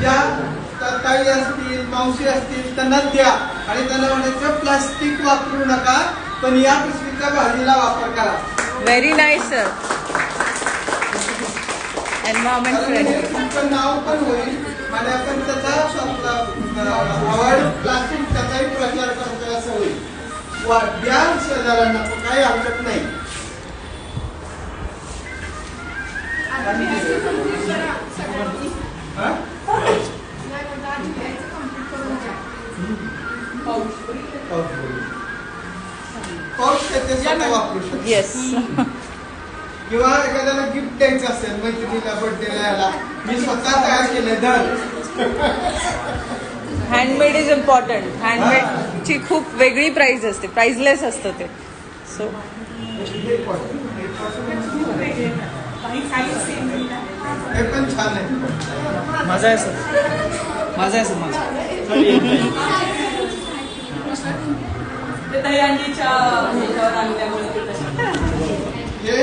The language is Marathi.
ज्या ताई असतील मावशी असतील त्यांना द्या आणि त्यांना म्हणायचं प्लास्टिक वापरू नका पण या पिशवीच्या भाजीला वापर करा. Very nice sir. Environment friendly. तुमचं नाव पण होईल आणि आपण त्याचा अवॉइड प्लास्टिक त्याचाही प्रचार करतोय असं होईल. द्या शेजाऱ्यांना काही हरकत नाही. वापरू शकतो. येस. किंवा एखाद्याला गिफ्ट द्यायचं असेल मैत्रिणीला बर्थडेला याला मी स्वतः तयार केले धर. Handmade is important. हँडमेड ची खूप वेगळी प्राइस असते. प्राइसलेस असतं ते. सो हे पण छान आहे. माझा आहे सर. माझा आहे सर. माझा दहीहंडीच्या ह्याच्यावर आणल्यामुळे हे